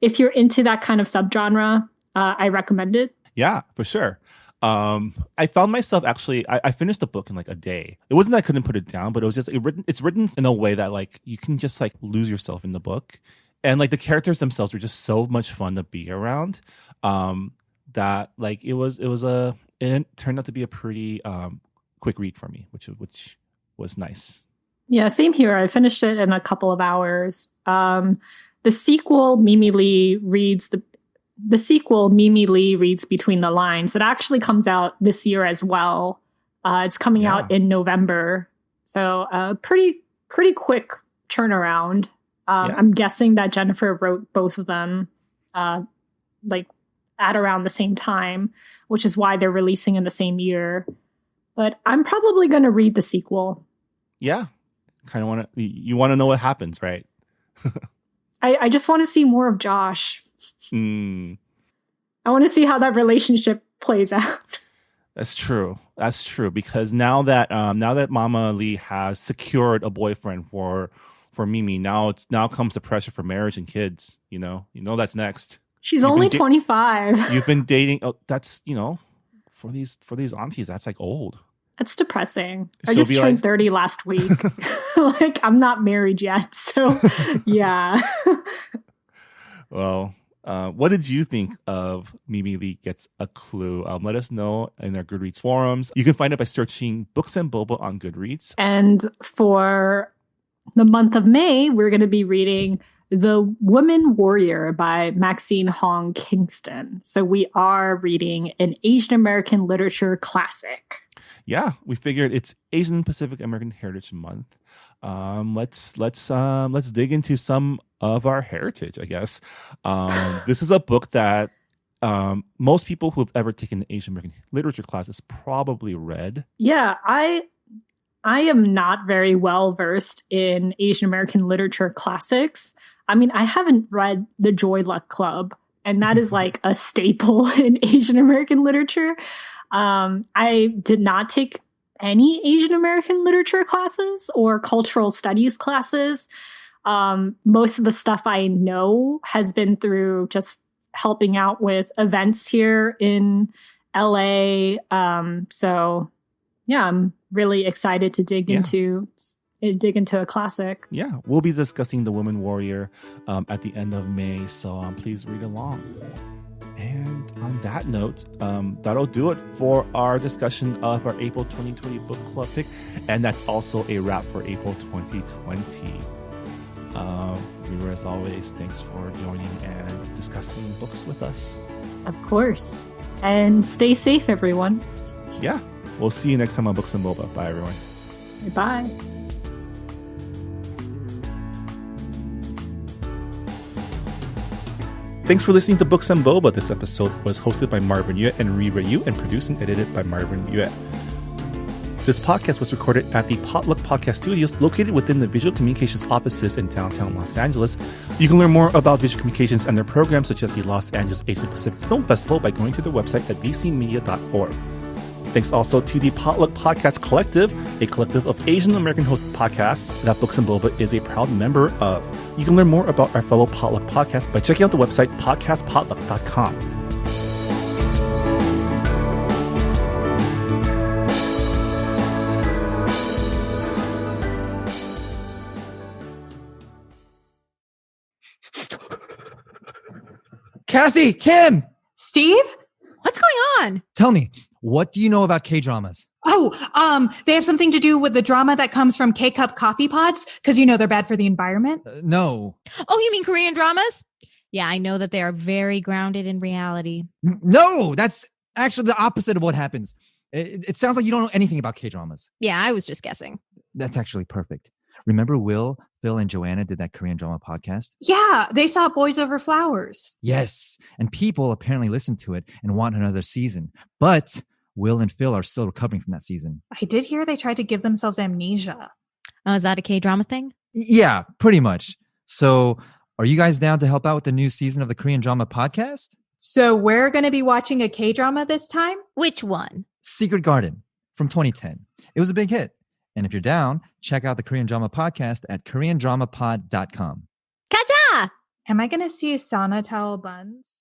if you're into that kind of subgenre, I recommend it. Yeah, for sure. I found myself actually, I finished the book in like a day. It wasn't that I couldn't put it down, but it was just it's written in a way that like you can just like lose yourself in the book. And like the characters themselves were just so much fun to be around. That like it turned out to be a pretty quick read for me, which was nice. Yeah, same here. I finished it in a couple of hours. The sequel, Mimi Lee reads Between the Lines. It actually comes out this year as well. It's coming out in November, so pretty quick turnaround. I'm guessing that Jennifer wrote both of them, like at around the same time, which is why they're releasing in the same year. But I'm probably going to read the sequel. Yeah. Kind of you want to know what happens, right? I just want to see more of Josh. I want to see how that relationship plays out. That's true. Because now that Mama Lee has secured a boyfriend for Mimi, now comes the pressure for marriage and kids. You know that's next. She's only 25. You've been dating. Oh, that's for these aunties, that's like old. That's depressing. I just turned 30 last week. Like I'm not married yet, so yeah. Well, what did you think of Mimi Lee Gets a Clue? Let us know in our Goodreads forums. You can find it by searching Books and Boba on Goodreads. And for the month of May, we're going to be reading The Woman Warrior by Maxine Hong Kingston. So we are reading an Asian American literature classic. Yeah, we figured it's Asian Pacific American Heritage Month. Let's dig into some of our heritage, I guess. This is a book that most people who have ever taken an Asian American literature class has probably read. Yeah, I am not very well versed in Asian American literature classics. I mean, I haven't read The Joy Luck Club, and that is like a staple in Asian American literature. I did not take any Asian American literature classes or cultural studies classes. Most of the stuff I know has been through just helping out with events here in LA. So yeah, I'm really excited to dig into a classic. Yeah, we'll be discussing The Woman Warrior at the end of May, so please read along. And on that note, that'll do it for our discussion of our April 2020 book club pick, and that's also a wrap for April 2020. Rira, as always, thanks for joining and discussing books with us. Of course. And stay safe, everyone. Yeah. We'll see you next time on Books and Boba. Bye, everyone. Bye. Thanks for listening to Books and Boba. This episode was hosted by Marvin Yue and Rira Yu and produced and edited by Marvin Yue. This podcast was recorded at the Potluck Podcast Studios located within the Visual Communications offices in downtown Los Angeles. You can learn more about Visual Communications and their programs such as the Los Angeles Asian Pacific Film Festival by going to their website at vcmedia.org. Thanks also to the Potluck Podcast Collective, a collective of Asian American hosted podcasts that Books and Boba is a proud member of. You can learn more about our fellow Potluck podcast by checking out the website podcastpotluck.com. Kathy, Kim, Steve? What's going on? tell me, what do you know about K-dramas? Oh, they have something to do with the drama that comes from K-cup coffee pods because they're bad for the environment. No. Oh, you mean Korean dramas? Yeah, I know that they are very grounded in reality. No, that's actually the opposite of what happens. It sounds like you don't know anything about K-dramas. Yeah, I was just guessing. That's actually perfect. Remember Will, Phil, and Joanna did that Korean drama podcast? Yeah, they saw Boys Over Flowers. Yes. And people apparently listened to it and want another season. But Will and Phil are still recovering from that season. I did hear they tried to give themselves amnesia. Oh, is that a K-drama thing? Yeah, pretty much. So are you guys down to help out with the new season of the Korean drama podcast? So we're going to be watching a K-drama this time? Which one? Secret Garden from 2010. It was a big hit. And if you're down, check out the Korean Drama Podcast at koreandramapod.com. Kaja! Am I going to see sauna towel buns?